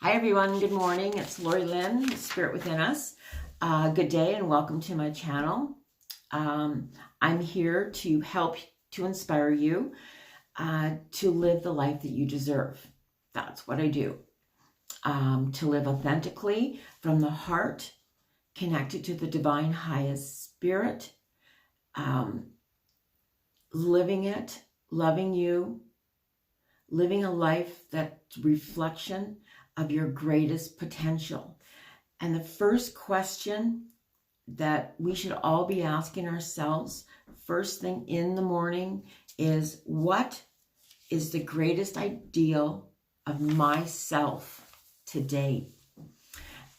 Hi everyone, good morning. It's Lori-Lynn, Spirit Within Us. Good day and welcome to my channel. I'm here to help to inspire you to live the life that you deserve. That's what I do. To live authentically from the heart, connected to the divine highest spirit, living it, loving you, living a life that's reflection of your greatest potential. And the first question that we should all be asking ourselves first thing in the morning is, what is the greatest ideal of myself today?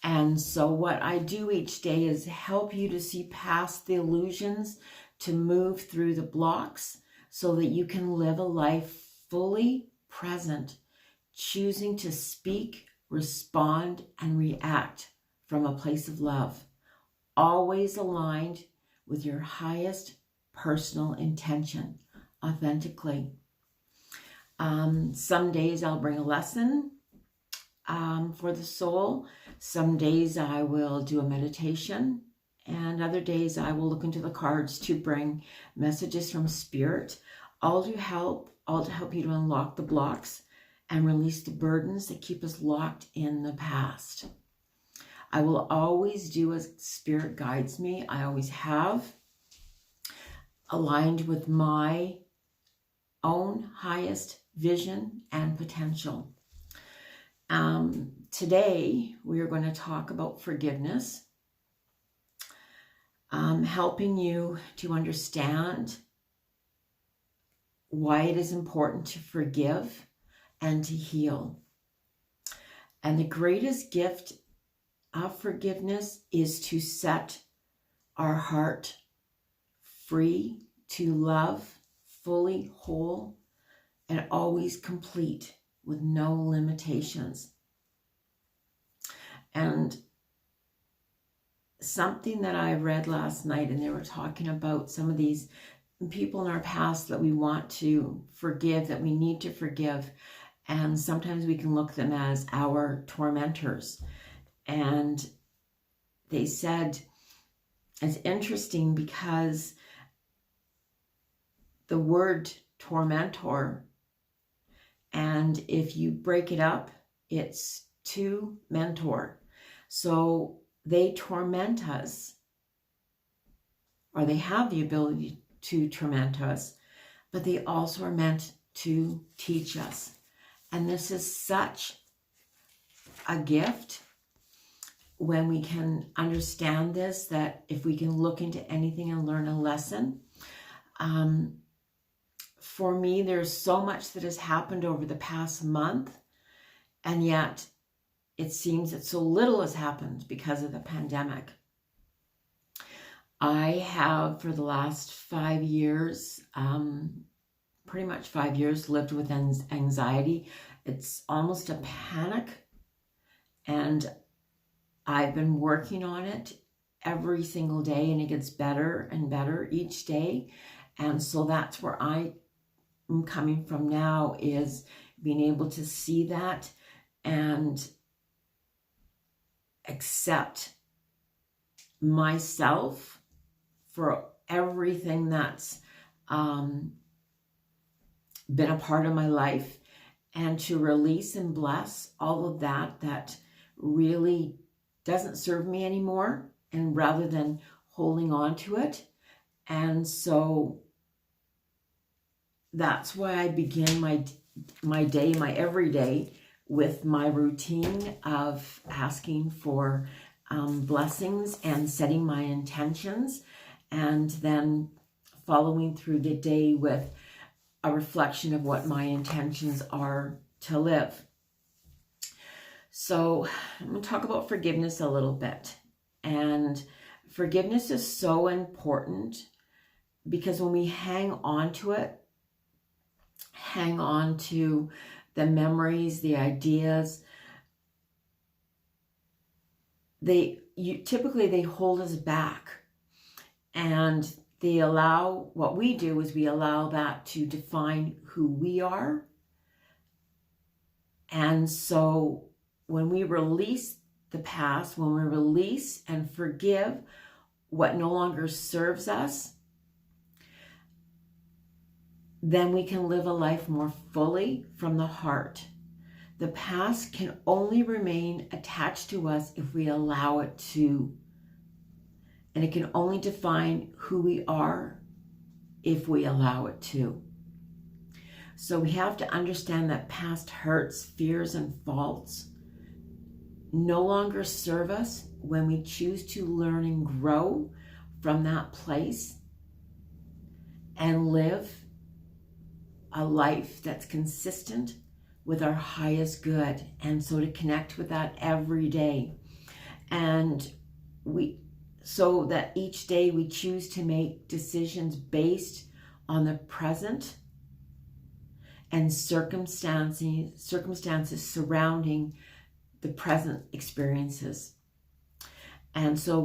And so what I do each day is help you to see past the illusions, to move through the blocks so that you can live a life fully present, choosing to speak, respond, and react from a place of love, always aligned with your highest personal intention, authentically. Some days I'll bring a lesson for the soul. Some days I will do a meditation, and other days I will look into the cards to bring messages from Spirit, all to help you to unlock the blocks and release the burdens that keep us locked in the past. I will always do as Spirit guides me. I always have, aligned with my own highest vision and potential. Today, we are going to talk about forgiveness, helping you to understand why it is important to forgive and to heal. And the greatest gift of forgiveness is to set our heart free to love, fully whole, and always complete with no limitations. And something that I read last night, and they were talking about some of these people in our past that we want to forgive, that we need to forgive. And sometimes we can look at them as our tormentors. And they said, it's interesting because the word tormentor, and if you break it up, it's to mentor. So they torment us, or they have the ability to torment us, but they also are meant to teach us. And this is such a gift when we can understand this, that if we can look into anything and learn a lesson. For me, there's so much that has happened over the past month, and yet it seems that so little has happened because of the pandemic. I have, for the last 5 years, pretty much 5 years, lived with anxiety. It's almost a panic, and I've been working on it every single day, and it gets better and better each day. And so that's where I'm coming from now, is being able to see that and accept myself for everything that's been a part of my life, and to release and bless all of that really doesn't serve me anymore, and rather than holding on to it. And so that's why I begin my day, my everyday, with my routine of asking for blessings and setting my intentions, and then following through the day with a reflection of what my intentions are to live. So I'm going to talk about forgiveness a little bit. And forgiveness is so important, because when we hang on to it, hang on to the memories, the ideas, typically they hold us back, and what we do is we allow that to define who we are. And so when we release the past, when we release and forgive what no longer serves us, then we can live a life more fully from the heart. The past can only remain attached to us if we allow it to. And it can only define who we are if we allow it to. So we have to understand that past hurts, fears, and faults no longer serve us when we choose to learn and grow from that place and live a life that's consistent with our highest good. And so to connect with that every day. And so that each day we choose to make decisions based on the present and circumstances surrounding the present experiences. And so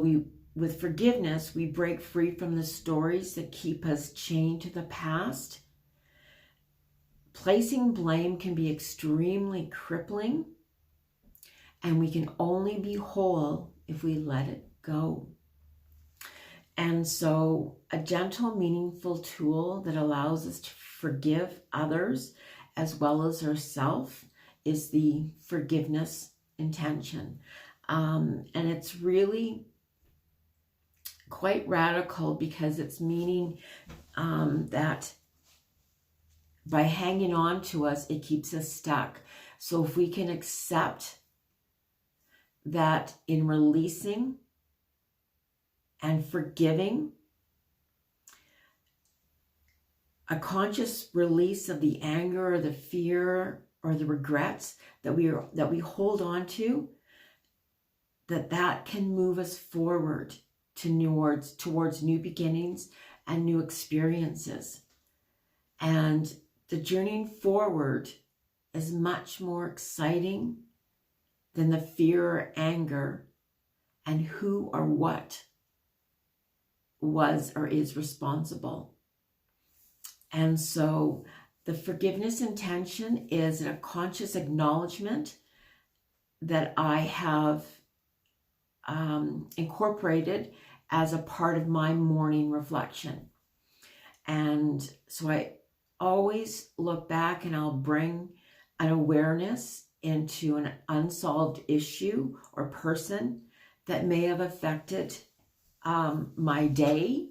with forgiveness, we break free from the stories that keep us chained to the past. Placing blame can be extremely crippling, and we can only be whole if we let it go. And so a gentle, meaningful tool that allows us to forgive others as well as ourselves is the forgiveness intention. And it's really quite radical because it's meaning that by hanging on to us, it keeps us stuck. So if we can accept that in releasing and forgiving, a conscious release of the anger or the fear or the regrets that we hold on to, that can move us forward towards new beginnings and new experiences. And the journeying forward is much more exciting than the fear or anger and who or what was or is responsible. And so the forgiveness intention is a conscious acknowledgement that I have incorporated as a part of my morning reflection. And so I always look back and I'll bring an awareness into an unsolved issue or person that may have affected my day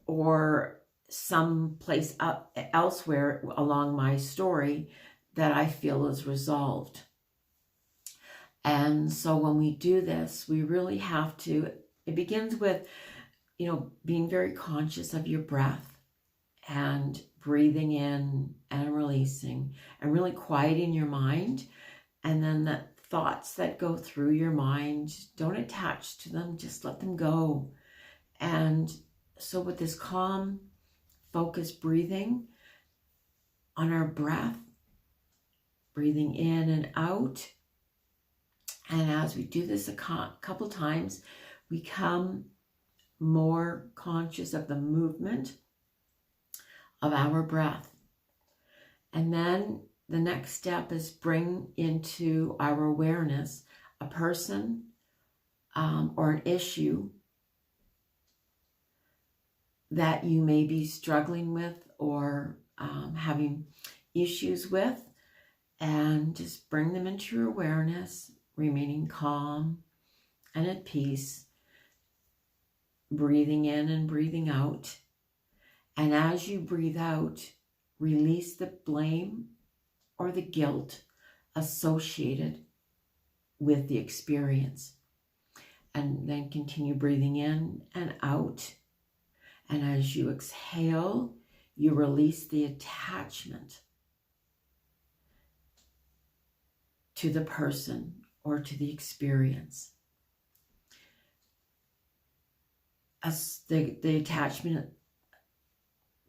or some place elsewhere along my story that I feel is resolved. And so when we do this, we really have to, it begins with, being very conscious of your breath and breathing in and releasing and really quieting your mind. And then the thoughts that go through your mind, don't attach to them, just let them go. And so with this calm, focused breathing on our breath, breathing in and out. And as we do this a couple times, we become more conscious of the movement of our breath. And then the next step is bring into our awareness a person or an issue that you may be struggling with or having issues with, and just bring them into your awareness, remaining calm and at peace, breathing in and breathing out. And as you breathe out, release the blame or the guilt associated with the experience. And then continue breathing in and out. And as you exhale, you release the attachment to the person or to the experience. As the attachment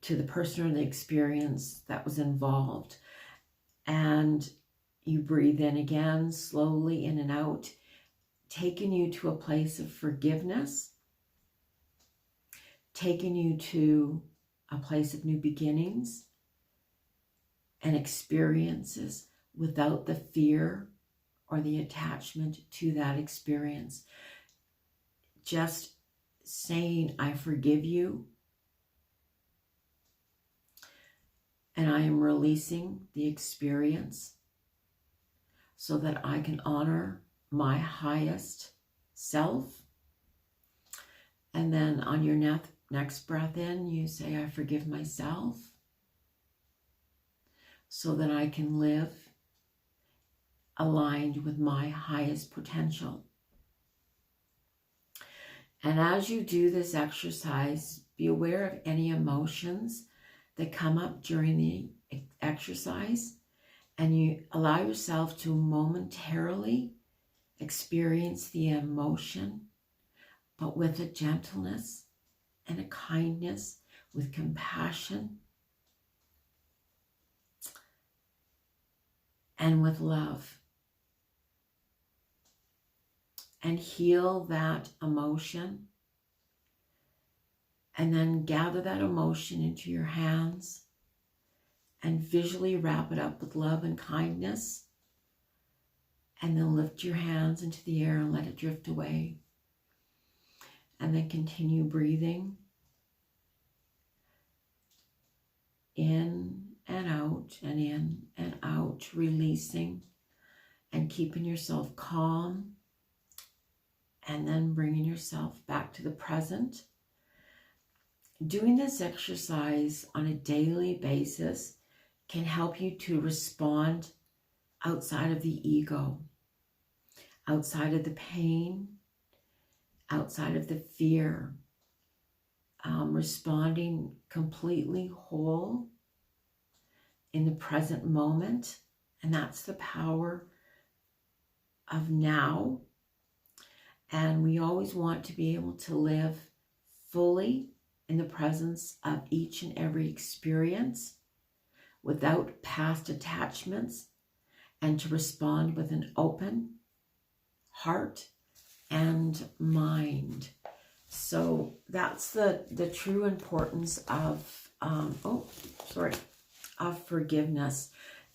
to the person or the experience that was involved. And you breathe in again, slowly in and out, taking you to a place of forgiveness, taking you to a place of new beginnings and experiences without the fear or the attachment to that experience. Just saying, I forgive you, and I am releasing the experience so that I can honor my highest self. And then on your next breath in, you say, I forgive myself so that I can live aligned with my highest potential. And as you do this exercise, be aware of any emotions that come up during the exercise, and you allow yourself to momentarily experience the emotion, but with a gentleness and a kindness, with compassion and with love. And heal that emotion. And then gather that emotion into your hands and visually wrap it up with love and kindness. And then lift your hands into the air and let it drift away. And then continue breathing in and out, releasing and keeping yourself calm. And then bringing yourself back to the present. Doing this exercise on a daily basis can help you to respond outside of the ego, outside of the pain, outside of the fear, responding completely whole in the present moment. And that's the power of now. And we always want to be able to live fully in the presence of each and every experience without past attachments, and to respond with an open heart and mind. So that's the true importance of, of forgiveness,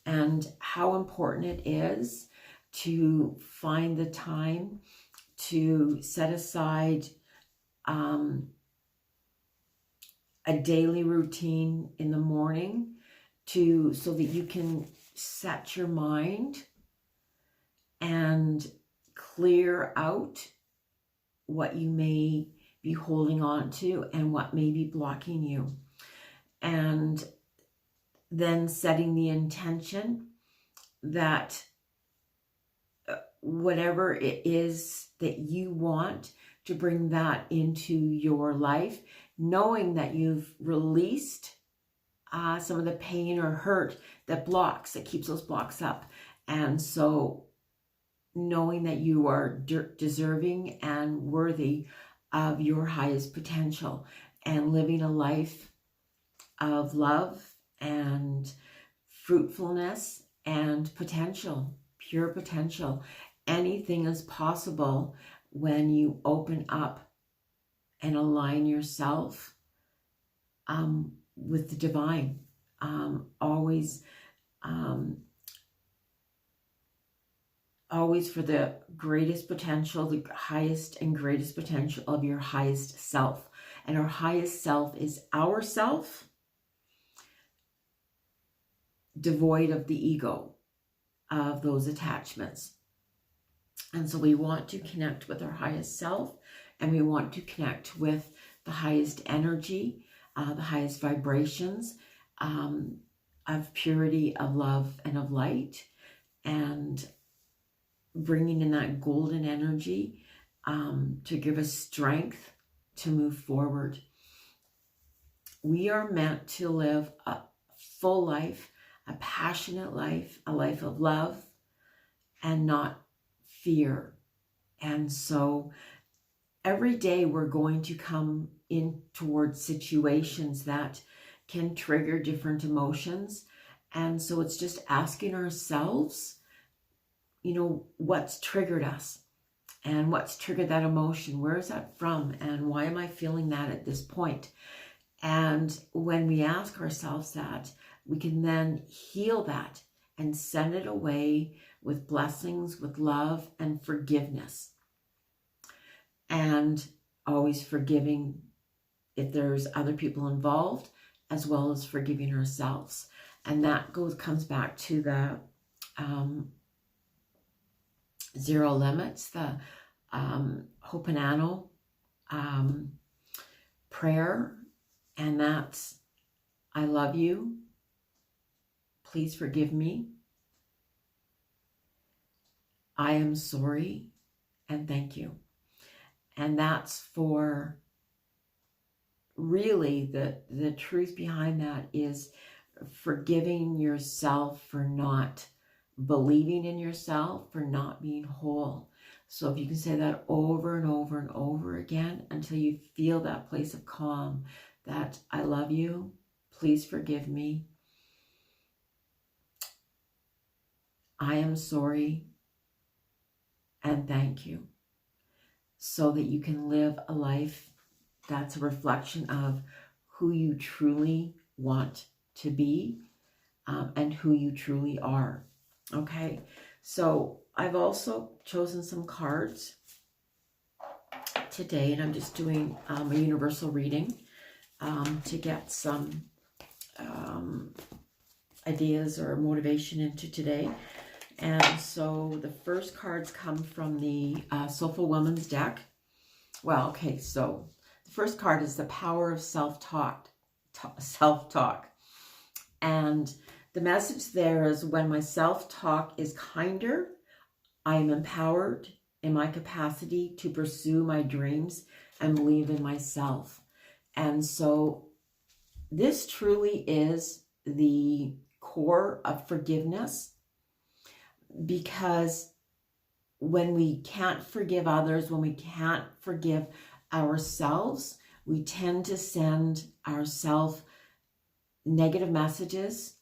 and how important it is to find the time to set aside a daily routine in the morning so that you can set your mind and clear out what you may be holding on to and what may be blocking you. And then setting the intention that whatever it is that you want, to bring that into your life, knowing that you've released some of the pain or hurt that keeps those blocks up. And so knowing that you are deserving and worthy of your highest potential, and living a life of love and fruitfulness and potential, pure potential. Anything is possible when you open up and align yourself with the divine. Always for the greatest potential, the highest and greatest potential of your highest self. And our highest self is our self, devoid of the ego, of those attachments. And so we want to connect with our highest self, and we want to connect with the highest energy, the highest vibrations of purity, of love, and of light, and bringing in that golden energy to give us strength to move forward. We are meant to live a full life, a passionate life, a life of love, and not fear. And so every day we're going to come in towards situations that can trigger different emotions. And so it's just asking ourselves, what's triggered us, and what's triggered that emotion? Where is that from? And why am I feeling that at this point? And when we ask ourselves that, we can then heal that and send it away with blessings, with love and forgiveness. And always forgiving if there's other people involved, as well as forgiving ourselves. And that comes back to the zero limits, the Ho'oponopono prayer, and that's, I love you, please forgive me, I am sorry, and thank you. And that's for really the truth behind that is forgiving yourself for not believing in yourself, for not being whole. So if you can say that over and over and over again until you feel that place of calm, that I love you, please forgive me, I am sorry, and thank you. So that you can live a life that's a reflection of who you truly want to be and who you truly are. Okay, so I've also chosen some cards today, and I'm just doing a universal reading to get some ideas or motivation into today. And so the first cards come from the Soulful Woman's deck. Well, okay, so the first card is the power of self-talk. And the message there is, when my self-talk is kinder, I am empowered in my capacity to pursue my dreams and believe in myself. And so this truly is the core of forgiveness, because when we can't forgive others, when we can't forgive ourselves, we tend to send ourselves negative messages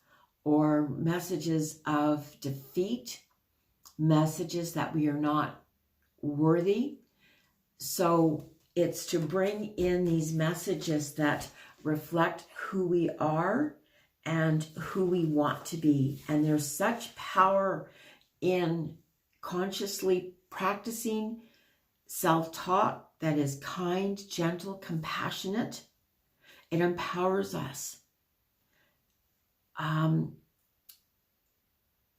or messages of defeat, messages that we are not worthy. So it's to bring in these messages that reflect who we are and who we want to be. And there's such power in consciously practicing self-talk that is kind, gentle, compassionate. It empowers us. And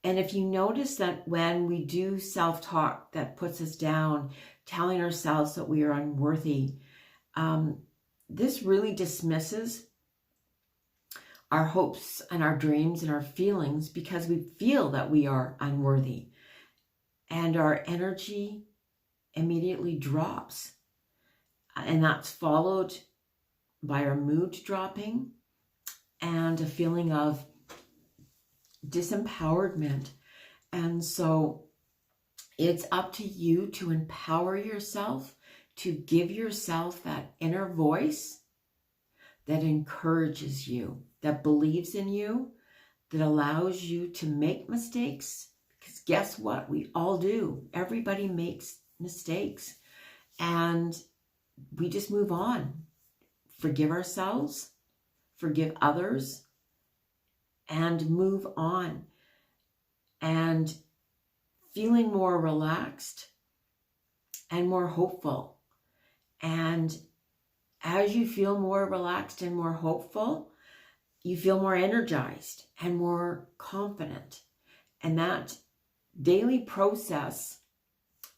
if you notice that when we do self-talk that puts us down, telling ourselves that we are unworthy, this really dismisses our hopes and our dreams and our feelings, because we feel that we are unworthy. And our energy immediately drops. And that's followed by our mood dropping and a feeling of disempowerment. And so it's up to you to empower yourself, to give yourself that inner voice that encourages you, that believes in you, that allows you to make mistakes. Because guess what? We all do. Everybody makes mistakes. And we just move on. Forgive ourselves, forgive others, and move on. And feeling more relaxed and more hopeful. And as you feel more relaxed and more hopeful, you feel more energized and more confident. And that daily process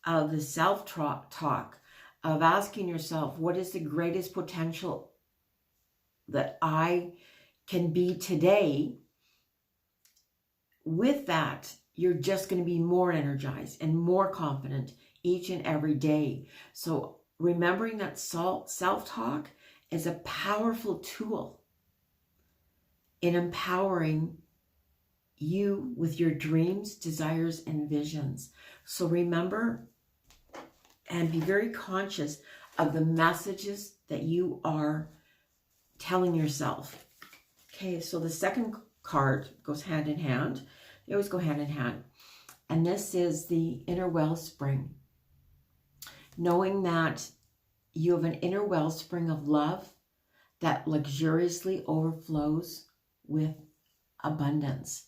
of the self-talk, of asking yourself, what is the greatest potential that I can be today? With that, you're just going to be more energized and more confident each and every day. So remembering that self-talk is a powerful tool in empowering you with your dreams, desires, and visions. So remember and be very conscious of the messages that you are telling yourself. Okay, so the second card goes hand in hand. They always go hand in hand. And this is the inner wellspring. Knowing that you have an inner wellspring of love that luxuriously overflows with abundance.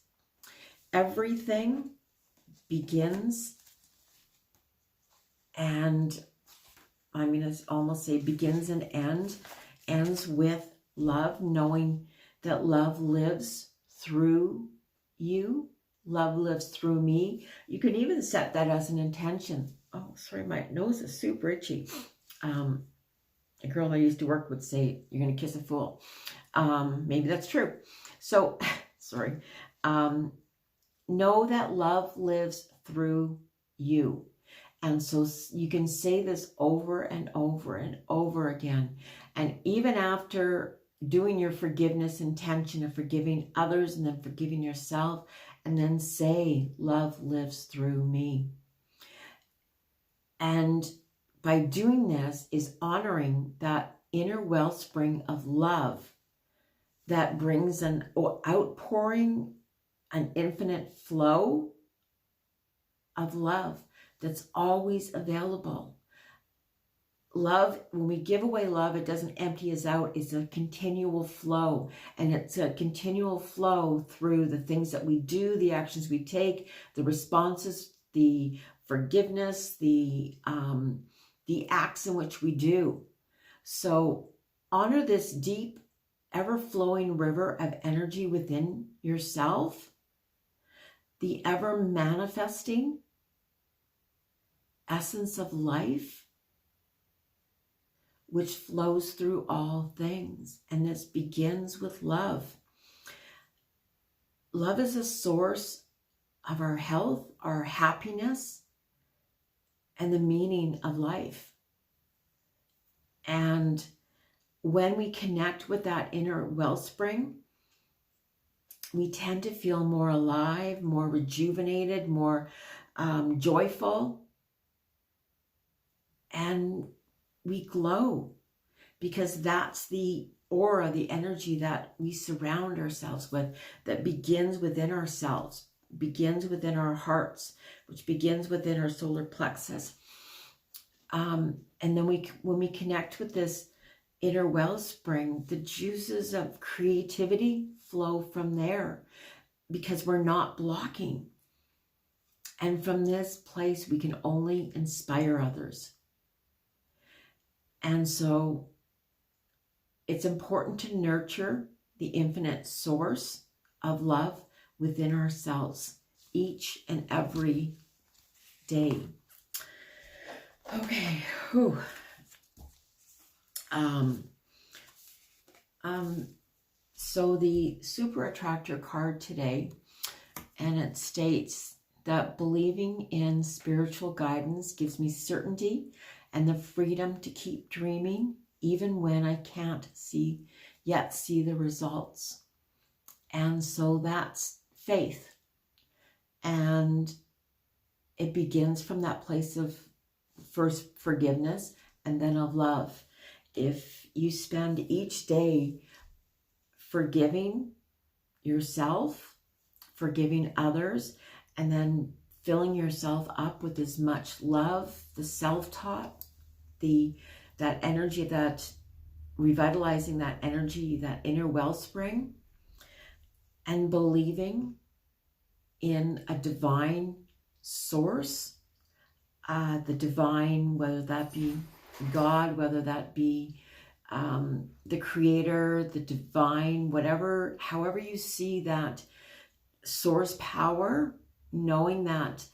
Everything begins, and I'm going to almost say begins and ends with love, knowing that love lives through you. Love lives through me. You can even set that as an intention. Oh, sorry, my nose is super itchy. A girl I used to work would say, you're going to kiss a fool. Maybe that's true. So, sorry. Know that love lives through you. And so you can say this over and over and over again. And even after doing your forgiveness intention of forgiving others and then forgiving yourself, and then say, love lives through me. And by doing this is honoring that inner wellspring of love that brings an outpouring, an infinite flow of love that's always available. Love, when we give away love, it doesn't empty us out. It's a continual flow. And it's a continual flow through the things that we do, the actions we take, the responses, the forgiveness, the acts in which we do. So honor this deep, ever-flowing river of energy within yourself, the ever-manifesting essence of life, which flows through all things. And this begins with love. Love is a source of our health, our happiness, and the meaning of life. And when we connect with that inner wellspring, we tend to feel more alive, more rejuvenated, more joyful, and we glow, because that's the aura, the energy that we surround ourselves with, that begins within ourselves, begins within our hearts, which begins within our solar plexus. And then when we connect with this inner wellspring, the juices of creativity flow from there, because we're not blocking. And from this place, we can only inspire others. And so it's important to nurture the infinite source of love within ourselves each and every day. Okay. Whew. So the Super Attractor card today, and it states that believing in spiritual guidance gives me certainty and the freedom to keep dreaming, even when I can't yet see the results. And so that's faith. And it begins from that place of first forgiveness and then of love. If you spend each day forgiving yourself, forgiving others, and then filling yourself up with as much love, the self-taught, that energy, that revitalizing that energy, that inner wellspring, and believing in a divine source, the divine, whether that be God, whether that be the creator, the divine, however you see that source power, knowing that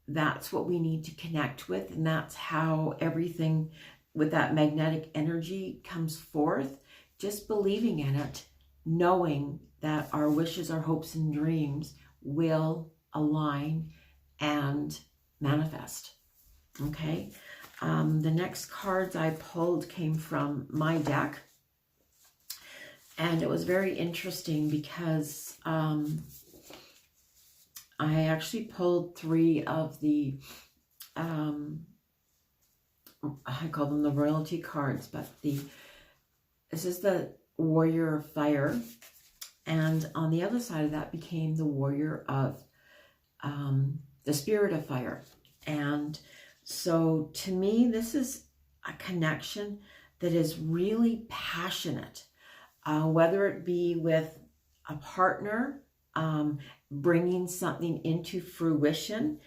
that's what we need to connect with, and that's how everything with that magnetic energy comes forth. Just believing in it, knowing that our wishes, our hopes, and dreams will align and manifest. Okay. The next cards I pulled came from my deck, and it was very interesting because I actually pulled 3 of the I call them the royalty cards, but this is the Warrior of Fire, and on the other side of that became the Warrior of the Spirit of Fire. And so to me, this is a connection that is really passionate, whether it be with a partner, bringing something into fruition.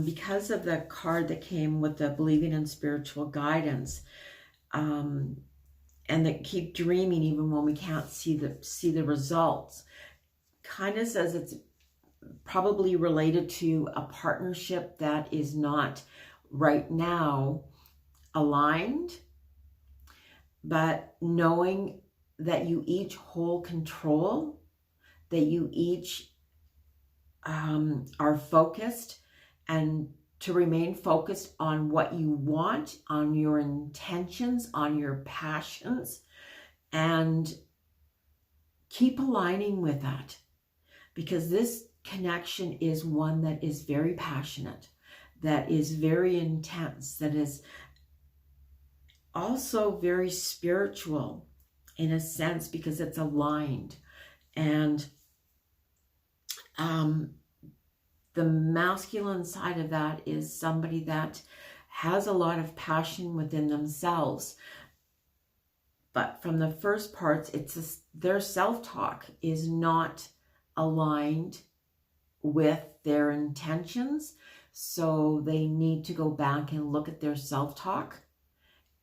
Because of the card that came with the believing in spiritual guidance, and that keep dreaming even when we can't see the results, kind of says it's probably related to a partnership that is not right now aligned, but knowing that you each hold control, that you each are focused, and to remain focused on what you want, on your intentions, on your passions, and keep aligning with that, because this connection is one that is very passionate, that is very intense, that is also very spiritual in a sense, because it's aligned. And the masculine side of that is somebody that has a lot of passion within themselves. But from the first parts, their self-talk is not aligned with their intentions. So they need to go back and look at their self-talk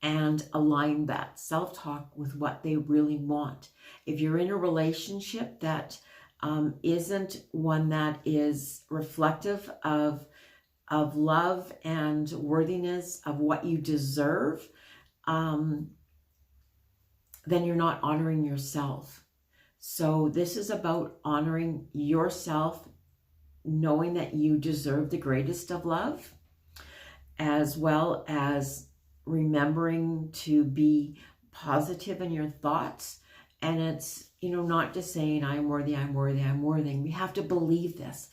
and align that self-talk with what they really want. If you're in a relationship that isn't one that is reflective of love and worthiness of what you deserve, then you're not honoring yourself. So this is about honoring yourself, knowing that you deserve the greatest of love, as well as remembering to be positive in your thoughts. And it's, not just saying, I'm worthy, I'm worthy, I'm worthy. We have to believe this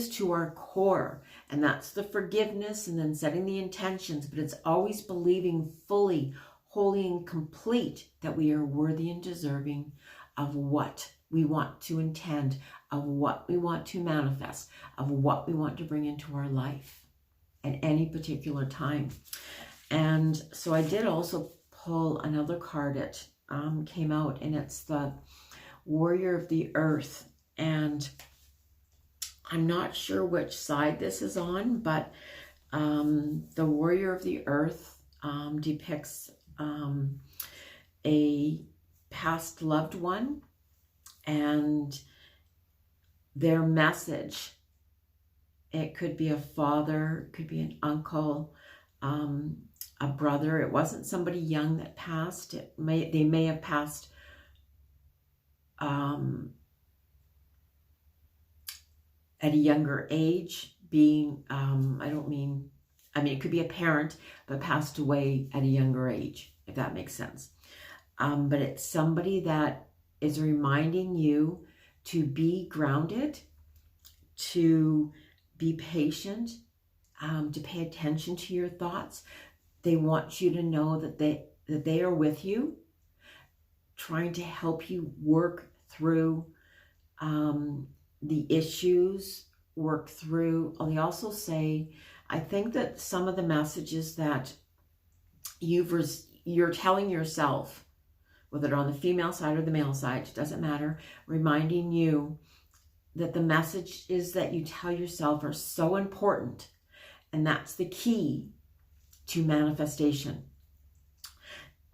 to our core. And that's the forgiveness and then setting the intentions. But it's always believing fully, wholly, and complete that we are worthy and deserving of what we want to intend, of what we want to manifest, of what we want to bring into our life at any particular time. And so I did also pull another card. It came out, and it's the Warrior of the Earth. And I'm not sure which side this is on, but the Warrior of the Earth depicts a past loved one and their message. It could be a father, it could be an uncle, a brother. It wasn't somebody young that passed. They may have passed at a younger age, being it could be a parent but passed away at a younger age, if that makes sense. But it's somebody that is reminding you to be grounded, to be patient, to pay attention to your thoughts. They want you to know that they are with you, trying to help you work through the issues, work through. They also say, I think that some of the messages that you're telling yourself, whether on the female side or the male side, it doesn't matter, reminding you that the messages that you tell yourself are so important. And that's the key to manifestation.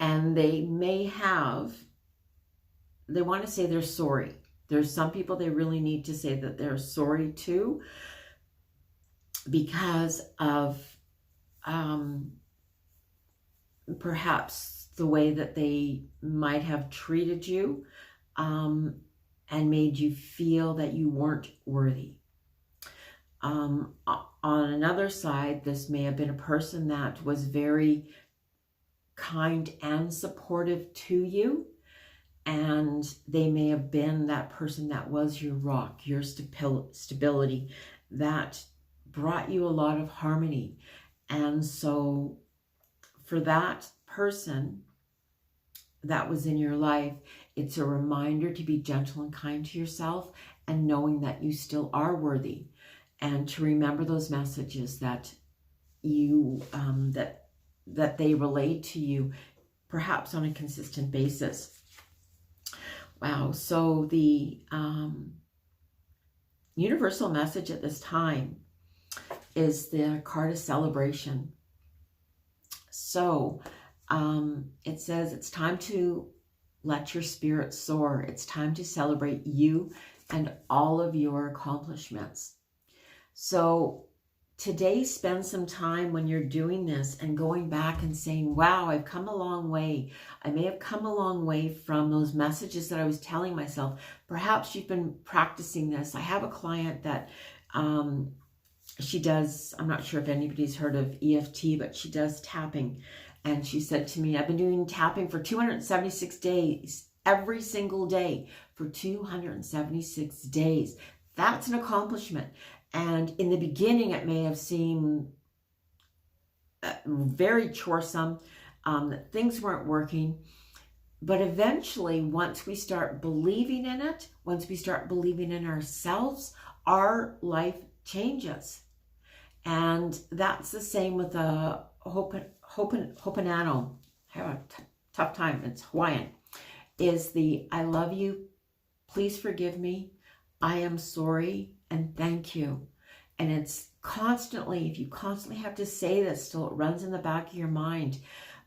And they want to say they're sorry. There's some people they really need to say that they're sorry to, because of perhaps the way that they might have treated you and made you feel that you weren't worthy. On another side, this may have been a person that was very kind and supportive to you, and they may have been that person that was your rock, your stability, that brought you a lot of harmony. And so for that person that was in your life, it's a reminder to be gentle and kind to yourself, and knowing that you still are worthy, and to remember those messages that you that they relate to you, perhaps on a consistent basis. Wow. So the universal message at this time is the card of celebration. So it says it's time to let your spirit soar. It's time to celebrate you and all of your accomplishments. So today, spend some time when you're doing this and going back and saying, wow, I've come a long way. I may have come a long way from those messages that I was telling myself. Perhaps you've been practicing this. I have a client that she does, I'm not sure if anybody's heard of EFT, but she does tapping. And she said to me, I've been doing tapping for 276 days, every single day for 276 days. That's an accomplishment. And in the beginning, it may have seemed very choresome, that things weren't working. But eventually, once we start believing in it, once we start believing in ourselves, our life changes. And that's the same with the Ho'oponopono. I have a tough time. It's Hawaiian. Is the I love you, please forgive me, I am sorry, and thank you. And it's constantly, if you constantly have to say this till it runs in the back of your mind,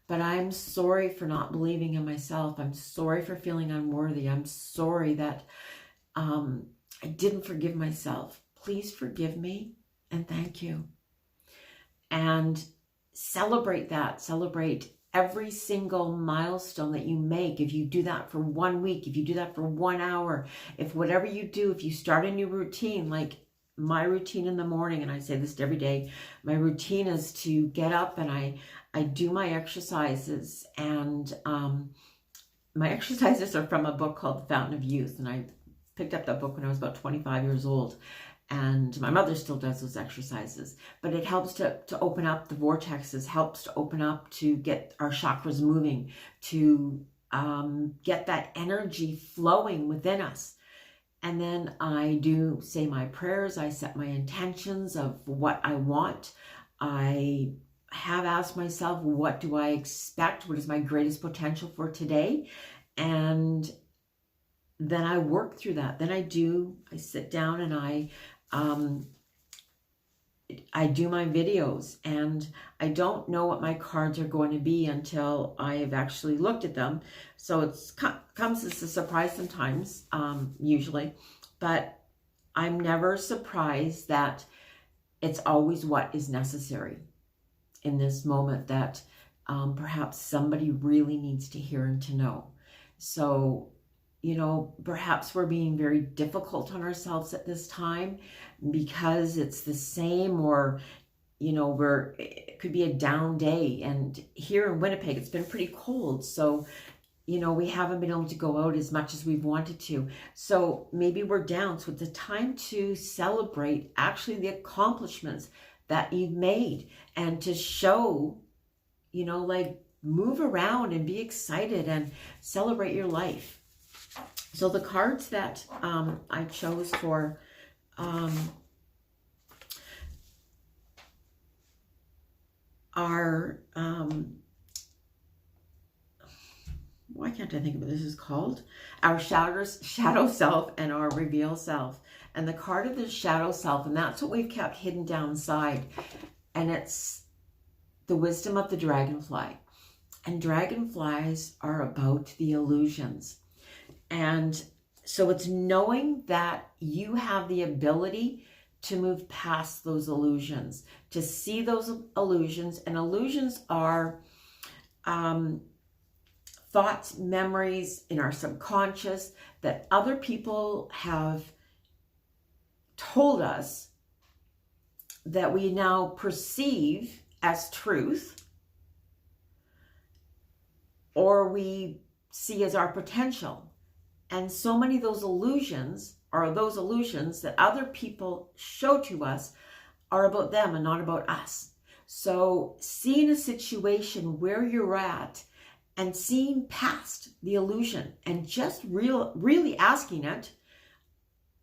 but I'm sorry for not believing in myself. I'm sorry for feeling unworthy. I'm sorry that I didn't forgive myself. Please forgive me and thank you. And celebrate that. Celebrate every single milestone that you make. If you do that for 1 week, if you do that for 1 hour, if whatever you do, if you start a new routine, like my routine in the morning, and I say this every day, my routine is to get up and I do my exercises, and my exercises are from a book called The Fountain of Youth, and I picked up that book when I was about 25 years old. And my mother still does those exercises, but it helps to open up the vortexes, helps to open up, to get our chakras moving, to get that energy flowing within us. And then I do say my prayers. I set my intentions of what I want. I have asked myself, what do I expect? What is my greatest potential for today? And then I work through that. Then I sit down and I do my videos, and I don't know what my cards are going to be until I've actually looked at them. So it comes as a surprise sometimes, usually, but I'm never surprised that it's always what is necessary in this moment that perhaps somebody really needs to hear and to know. So, you know, perhaps we're being very difficult on ourselves at this time because it's the same, or, you know, it could be a down day. And here in Winnipeg, it's been pretty cold. So, you know, we haven't been able to go out as much as we've wanted to. So maybe we're down. So it's a time to celebrate actually the accomplishments that you've made, and to show, you know, like move around and be excited and celebrate your life. So the cards that I chose for are, why can't I think of what this is called? Our shadow self and our reveal self. And the card of the shadow self, and that's what we've kept hidden down inside. And it's the wisdom of the dragonfly. And dragonflies are about the illusions. And so it's knowing that you have the ability to move past those illusions, to see those illusions. And illusions are thoughts, memories in our subconscious that other people have told us that we now perceive as truth, or we see as our potential. And so many of those illusions are those illusions that other people show to us are about them and not about us. So seeing a situation where you're at and seeing past the illusion and just really asking it,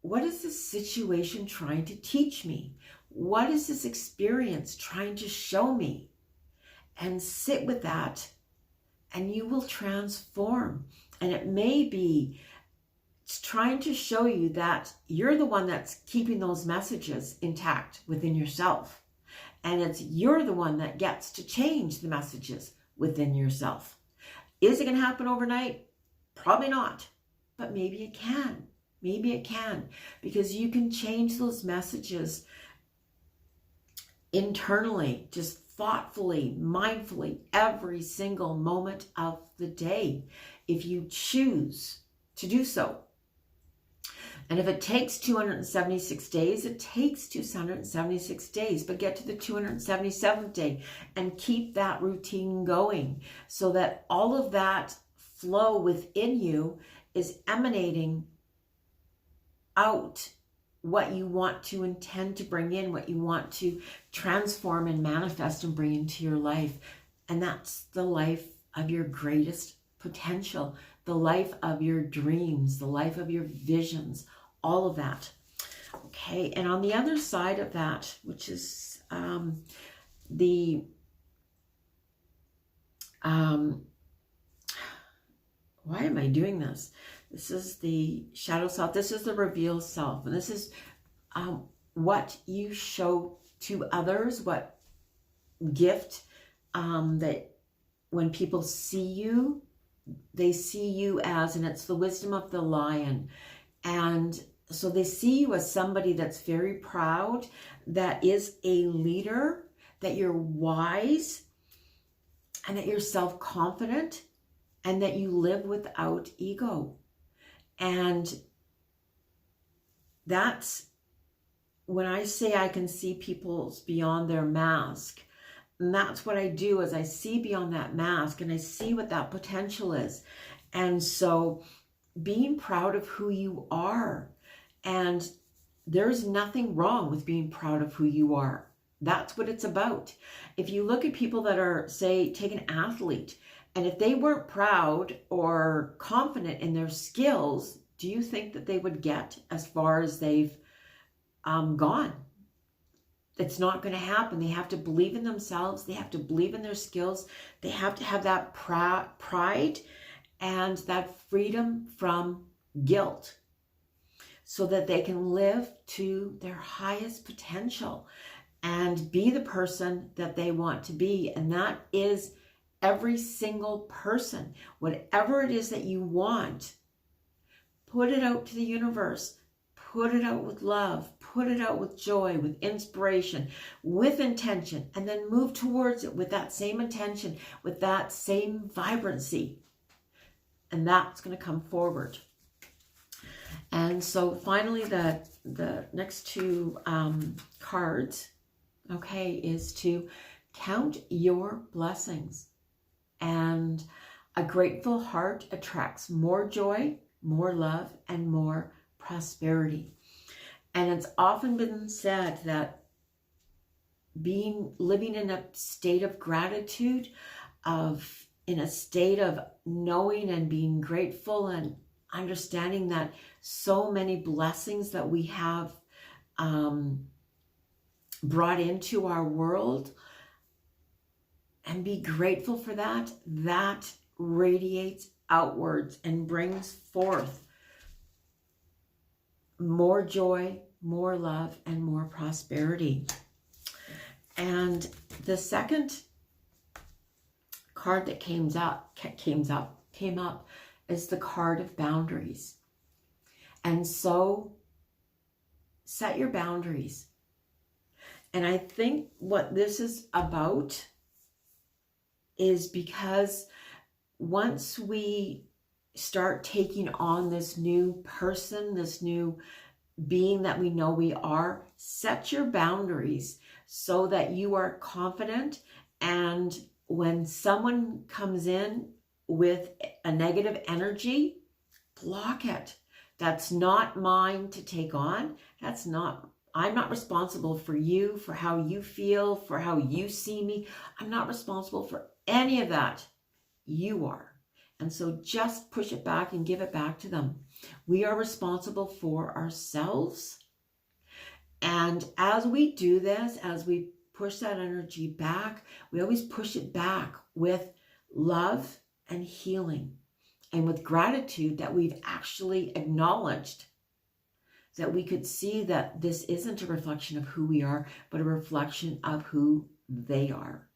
what is this situation trying to teach me? What is this experience trying to show me? And sit with that, and you will transform. And it may be it's trying to show you that you're the one that's keeping those messages intact within yourself. And you're the one that gets to change the messages within yourself. Is it going to happen overnight? Probably not. But maybe it can. Maybe it can. Because you can change those messages internally, just thoughtfully, mindfully, every single moment of the day, if you choose to do so. And if it takes 276 days, it takes 276 days, but get to the 277th day and keep that routine going so that all of that flow within you is emanating out what you want to intend to bring in, what you want to transform and manifest and bring into your life. And that's the life of your greatest potential, the life of your dreams, the life of your visions, all of that. Okay, and on the other side of that, which is why am I doing this? This is the shadow self. This is the revealed self. And this is what you show to others, what gift that when people see you, they see you as, and it's the wisdom of the lion. And so they see you as somebody that's very proud, that is a leader, that you're wise, and that you're self-confident, and that you live without ego. And that's when I say I can see people beyond their mask. And that's what I do, is I see beyond that mask and I see what that potential is. And so being proud of who you are, and there's nothing wrong with being proud of who you are. That's what it's about. If you look at people that are, say, take an athlete, and if they weren't proud or confident in their skills, do you think that they would get as far as they've gone? It's not going to happen. They have to believe in themselves. They have to believe in their skills. They have to have that pride and that freedom from guilt so that they can live to their highest potential and be the person that they want to be. And that is every single person. Whatever it is that you want, put it out to the universe. Put it out with love. Put it out with joy, with inspiration, with intention, and then move towards it with that same intention, with that same vibrancy. And that's going to come forward. And so finally, the next two cards, okay, is to count your blessings. And a grateful heart attracts more joy, more love, and more prosperity. And it's often been said that living in a state of gratitude, in a state of knowing and being grateful and understanding that so many blessings that we have brought into our world, and be grateful for that, that radiates outwards and brings forth more joy, more love, and more prosperity. And the second card that came up is the card of boundaries. And so set your boundaries. And I think what this is about is because once we start taking on this new person, this new being that we know we are, set your boundaries so that you are confident. And when someone comes in with a negative energy, block it. That's not mine to take on. I'm not responsible for you, for how you feel, for how you see me. I'm not responsible for any of that. You are. And so just push it back and give it back to them. We are responsible for ourselves. And as we do this, as we push that energy back, we always push it back with love and healing. and with gratitude that we've actually acknowledged that we could see that this isn't a reflection of who we are, but a reflection of who they are.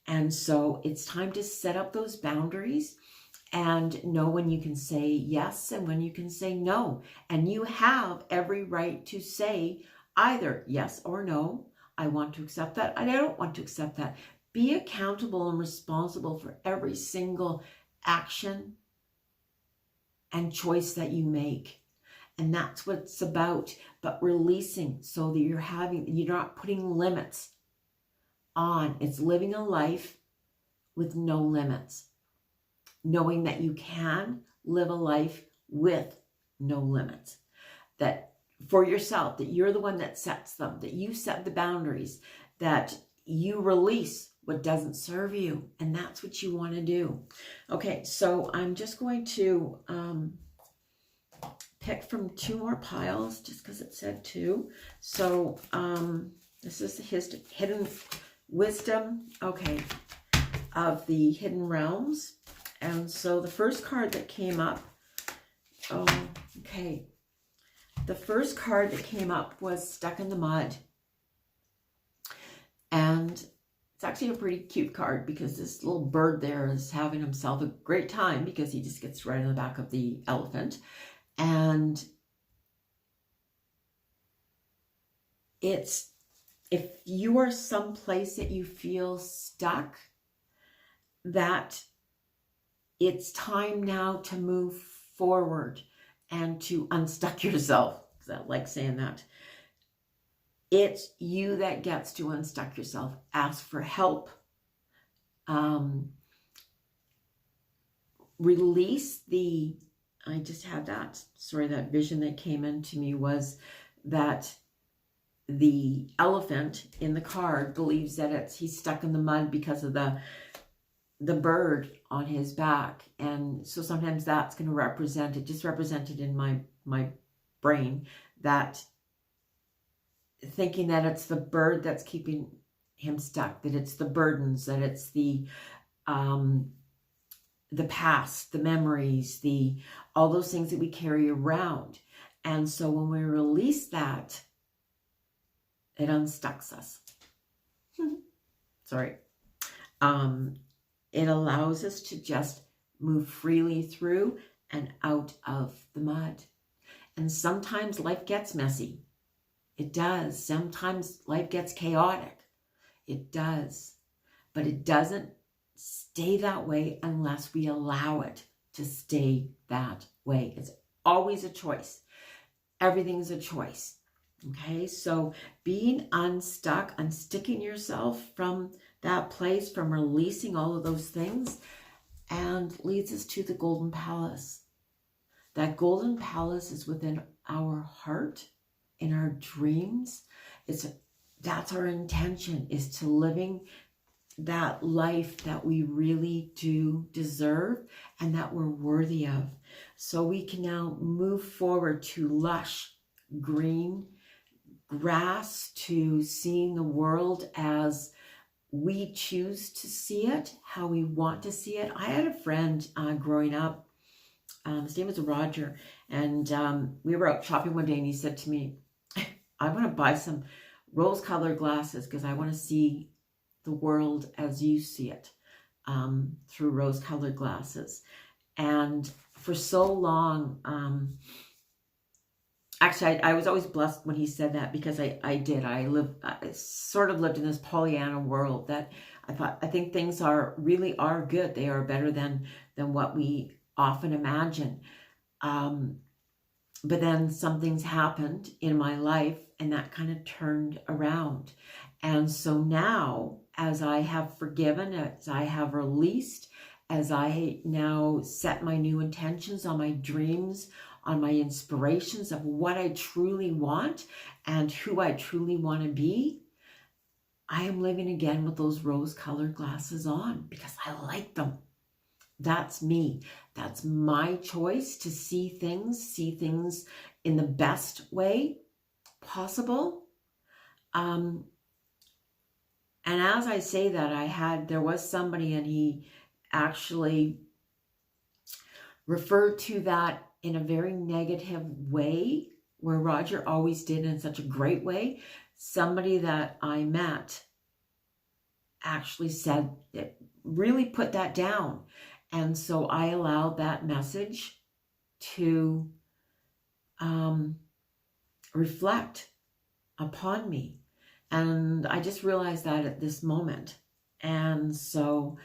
And so it's time to set up those boundaries and know when you can say yes and when you can say no. And you have every right to say either yes or no. I want to accept that. I don't want to accept that. Be accountable and responsible for every single action and choice that you make. And that's what it's about, but releasing so that you're not putting limits on. It's living a life with no limits. Knowing that you can live a life with no limits. That for yourself, that you're the one that sets them, that you set the boundaries, that you release what doesn't serve you. And that's what you want to do. Okay, so I'm just going to pick from 2 more piles just because it said 2. So this is the hidden wisdom, okay, of the hidden realms. And so the first card that came up, the first card that came up was Stuck in the Mud. And it's actually a pretty cute card because this little bird there is having himself a great time because he just gets right on the back of the elephant. And it's, if you are someplace that you feel stuck, that it's time now to move forward and to unstuck yourself. I like saying that. It's you that gets to unstuck yourself. Ask for help. Release the, I just had that, sorry, that vision that came into me was that the elephant in the card believes that he's stuck in the mud because of the bird on his back. And so sometimes that's going to represent, it just represented in my brain, that thinking that it's the bird that's keeping him stuck, that it's the burdens, that it's the past, the memories, all those things that we carry around. And so when we release that, it unstucks us. Sorry. It allows us to just move freely through and out of the mud. And sometimes life gets messy. It does. Sometimes life gets chaotic. It does. But it doesn't stay that way unless we allow it to stay that way. It's always a choice. Everything's a choice. Okay, so being unstuck, unsticking yourself from that place, from releasing all of those things, and leads us to the Golden Palace. That Golden Palace is within our heart, in our dreams. That's our intention, is to living that life that we really do deserve and that we're worthy of. So we can now move forward to lush green grass, to seeing the world as we choose to see it, how we want to see it. I had a friend growing up, his name was Roger, and we were out shopping one day and he said to me, I want to buy some rose-colored glasses because I want to see the world as you see it, through rose-colored glasses. And for so long, actually, I was always blessed when he said that, because I did. I sort of lived in this Pollyanna world that I think things really are good. They are better than what we often imagine. But then some things happened in my life and that kind of turned around. And so now, as I have forgiven, as I have released, as I now set my new intentions on my dreams, on my inspirations of what I truly want and who I truly want to be, I am living again with those rose-colored glasses on because I like them. That's me. That's my choice to see things in the best way possible. And as I say that, there was somebody, and he actually referred to that in a very negative way, where Roger always did in such a great way. Somebody that I met actually said, it really put that down. And so I allowed that message to reflect upon me. And I just realized that at this moment. And so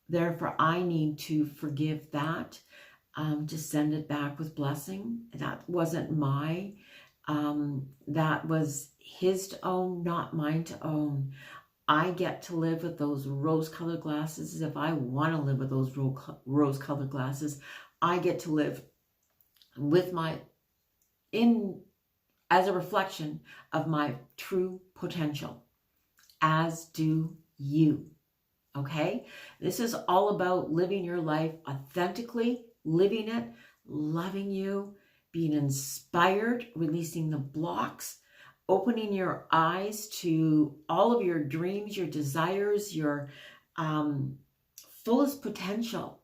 therefore I need to forgive that, to send it back with blessing. That wasn't that was his to own, not mine to own. I get to live with those rose-colored glasses. If I want to live with those rose-colored glasses, I get to live with as a reflection of my true potential, as do you. Okay? This is all about living your life authentically, living it, loving you, being inspired, releasing the blocks, opening your eyes to all of your dreams, your desires, your fullest potential,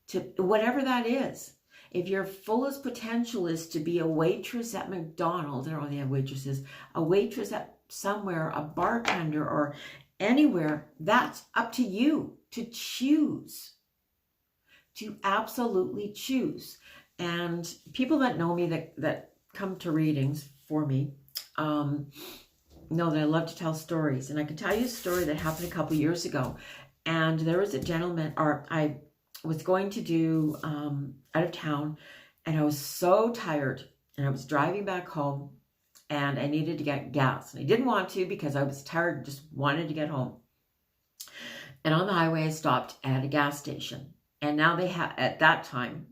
to whatever that is. If your fullest potential is to be a waitress at McDonald's, I don't know if they have waitresses, a waitress at somewhere, a bartender, or anywhere, that's up to you to choose, to absolutely choose. And people that know me, that come to readings for me, know that I love to tell stories. And I can tell you a story that happened a couple years ago. And there was a gentleman, or I was going to do out of town, and I was so tired, and I was driving back home, and I needed to get gas. And I didn't want to because I was tired and just wanted to get home. And on the highway, I stopped at a gas station. And now they have, at that time,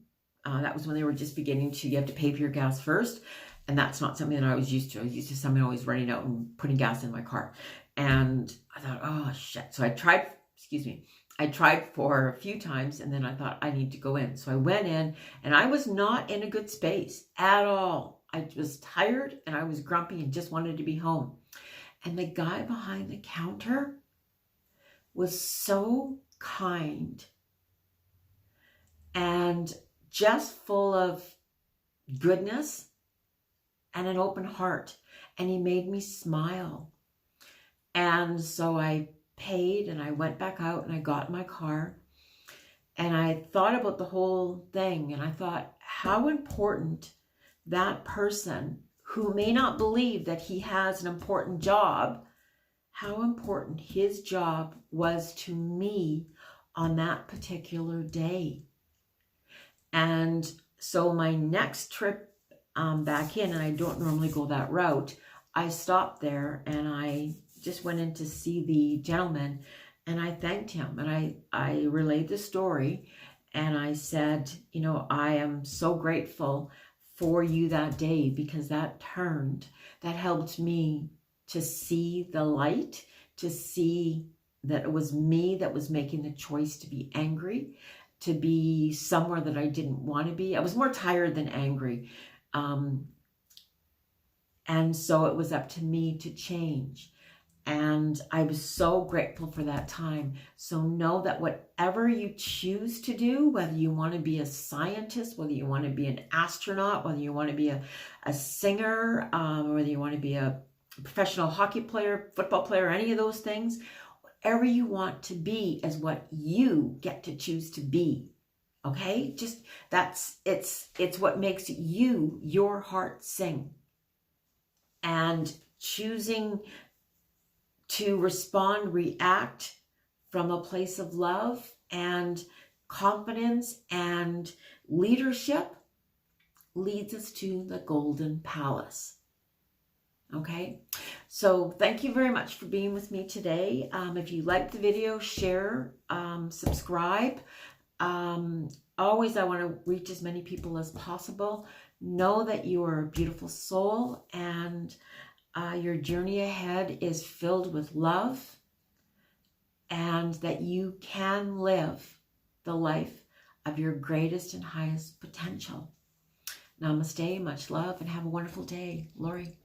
that was when they were just beginning to, you have to pay for your gas first. And that's not something that I was used to. I was used to something always running out and putting gas in my car. And I thought, oh, shit. So I tried for a few times, and then I thought I need to go in. So I went in, and I was not in a good space at all. I was tired, and I was grumpy and just wanted to be home. And the guy behind the counter was so kind and just full of goodness and an open heart. And he made me smile. And so I paid, and I went back out, and I got in my car, and I thought about the whole thing, and I thought how important that person who may not believe that he has an important job, how important his job was to me on that particular day. And so my next trip back in, and I don't normally go that route, I stopped there, and I just went in to see the gentleman, and I thanked him, and I relayed the story, and I said, you know, I am so grateful for you that day, because that helped me to see the light, to see that it was me that was making the choice to be angry, to be somewhere that I didn't want to be. I was more tired than angry. And so it was up to me to change. And I was so grateful for that time. So know that whatever you choose to do, whether you want to be a scientist, whether you want to be an astronaut, whether you want to be a singer, whether you want to be a professional hockey player, football player, any of those things, whatever you want to be is what you get to choose to be. Okay? Just it's what makes you, your heart sing. And choosing to respond, react from a place of love and confidence and leadership leads us to the Golden Palace. Okay, so thank you very much for being with me today. If you liked the video, share, subscribe. Always, I want to reach as many people as possible. Know that you are a beautiful soul, and your journey ahead is filled with love, and that you can live the life of your greatest and highest potential. Namaste, much love, and have a wonderful day. Lori.